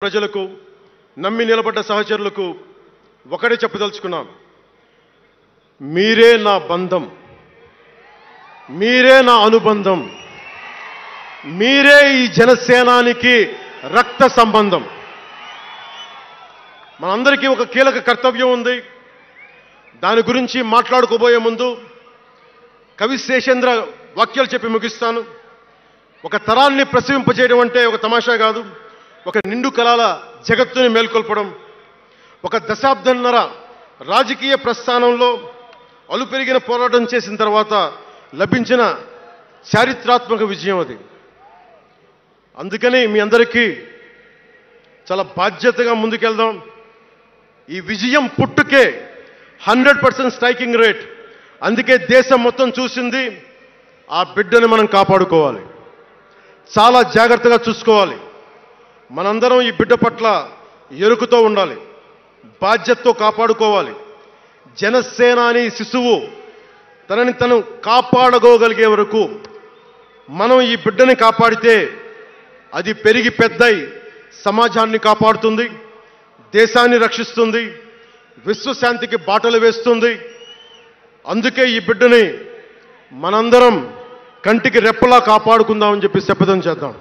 ప్రజలకు నమ్మి నిలబడ్డ సహచరులకు ఒకటే చెప్పదలుచుకున్నాం. మీరే నా బంధం, మీరే నా అనుబంధం, మీరే ఈ జనసేనానికి రక్త సంబంధం. మనందరికీ ఒక కీలక కర్తవ్యం ఉంది. దాని గురించి మాట్లాడుకోబోయే ముందు కవి శేషేంద్ర వాక్యాలు చెప్పి ముగిస్తాను. ఒక తరాన్ని ప్రసవింపజేయడం అంటే ఒక తమాషా కాదు. ఒక నిండు కళల జగత్తుని మేల్కొల్పడం. ఒక దశాబ్దన్నర రాజకీయ ప్రస్థానంలో అలుపెరిగిన పోరాటం చేసిన తర్వాత లభించిన చారిత్రాత్మక విజయం అది. అందుకని మీ అందరికీ చాలా బాధ్యతగా ముందుకెళ్దాం. ఈ విజయం పుట్టుకే 100% స్ట్రైకింగ్ రేట్. అందుకే దేశం మొత్తం చూసింది. ఆ బిడ్డని మనం కాపాడుకోవాలి, చాలా జాగ్రత్తగా చూసుకోవాలి. మనందరం ఈ బిడ్డ పట్ల ఎరుకుతో ఉండాలి, బాధ్యతతో కాపాడుకోవాలి. జనసేనాని శిశువు తనని తను కాపాడుకోగలిగే వరకు మనం ఈ బిడ్డని కాపాడితే అది పెరిగి పెద్దై సమాజాన్ని కాపాడుతుంది, దేశాన్ని రక్షిస్తుంది, విశ్వశాంతికి బాటలు వేస్తుంది. అందుకే ఈ బిడ్డని మనందరం కంటికి రెప్పలా కాపాడుకుందామని చెప్పి శపథం చేద్దాం.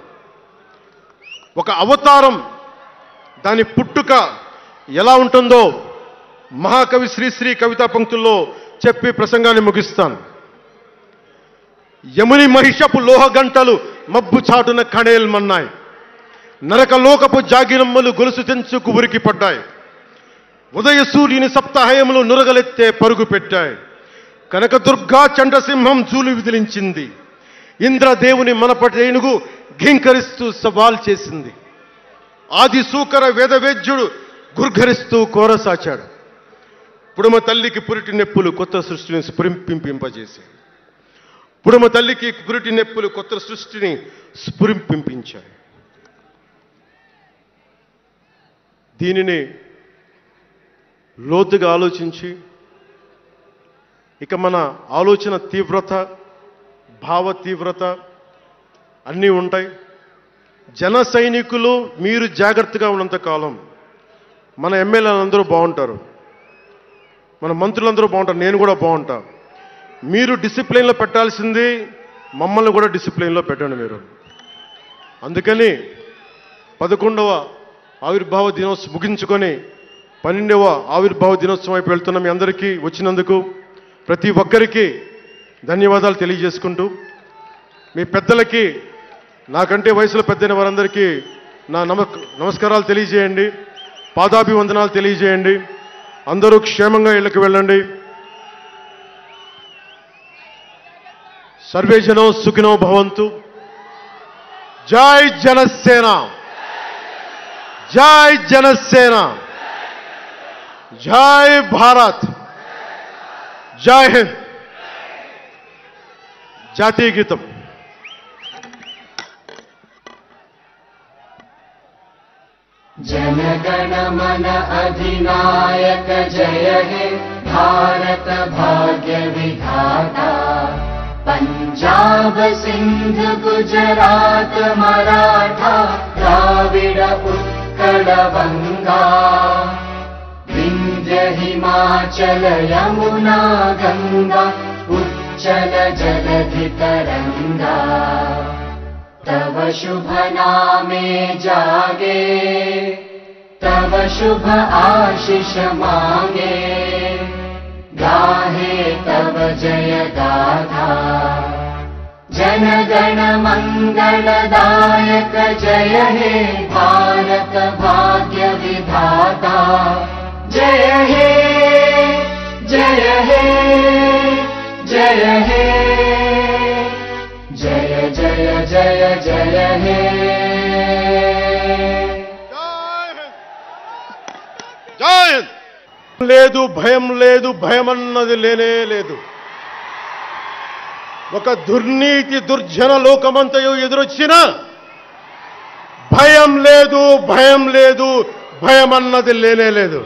ఒక అవతారం, దాని పుట్టుక ఎలా ఉంటుందో మహాకవి శ్రీశ్రీ కవితా పంక్తుల్లో చెప్పి ప్రసంగాన్ని ముగిస్తాను. యముని మహిషపు లోహ గంటలు మబ్బు చాటున కణేల్మన్నాయి, నరకలోకపు జాగిరమ్మలు గొలుసు తెంచుకు ఉరికి పడ్డాయి, ఉదయ సూర్యుని సప్తాహయములు నురగలెత్తే పరుగు పెట్టాయి, కనకదుర్గా చండసింహం జూలు విదిలించింది, ఇంద్రదేవుని మనపటి ఏనుగు ఘీంకరిస్తూ సవాల్ చేసింది, ఆది సూకర వేదవేద్యుడు గుర్ఘరిస్తూ కోరసాచాడు, పుడమ తల్లికి పురిటి నెప్పులు కొత్త సృష్టిని స్ఫురింపింపజేశాయి, పుడమ తల్లికి పురిటి నెప్పులు కొత్త సృష్టిని స్ఫురింపించాయి. దీనిని లోతుగా ఆలోచించి ఇక మన ఆలోచన తీవ్రత, భావ తీవ్రత అన్నీ ఉంటాయి. జన సైనికులు మీరు జాగ్రత్తగా ఉన్నంత కాలం మన ఎమ్మెల్యేలు అందరూ బాగుంటారు, మన మంత్రులందరూ బాగుంటారు, నేను కూడా బాగుంటా. మీరు డిసిప్లిన్లో పెట్టాల్సింది మమ్మల్ని కూడా డిసిప్లిన్లో పెట్టండి మీరు. అందుకని 11వ ఆవిర్భావ దినోత్సవం ముగించుకొని 12వ ఆవిర్భావ దినోత్సవం వైపు వెళ్తున్న మీ అందరికీ వచ్చినందుకు ప్రతి ఒక్కరికి ధన్యవాదాలు తెలియజేసుకుంటూ, మీ పెద్దలకి, నాకంటే వయసులో పెద్దైన వారందరికీ నా నమస్కారాలు తెలియజేయండి, పాదాభివందనాలు తెలియజేయండి. అందరూ క్షేమంగా ఇళ్లకు వెళ్ళండి. సర్వే జనో సుఖినో భవంతు. జై జనసేన, జై జనసేన, జై భారత్, జై హింద్. జాతీయ గీతం. जनगण मन अधिनायक जय हे भारत भाग्य विधाता, पंजाब सिंध गुजरात मराठा द्राविड उत्कल बंगा, विंध्य हिमाचल यमुना गंगा उच्चल जलधि तरंगा, तव शुभ नामे जागे, तव शुभ आशीष मांगे, गाहे तव जय गाथा, जनगण मंगलदायक जय हे भारत भाग्य विधाता, जय हे जय हे जय हे जय जय जय जय हे. జై హింద్. లేదు, భయం లేదు, భయం అన్నది లేనే లేదు. ఒక దుర్నీతి దుర్జన లోకమంతయు ఎదురొచ్చిన భయం లేదు, భయం లేదు, భయం అన్నది లేనే లేదు.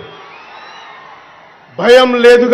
భయం లేదు.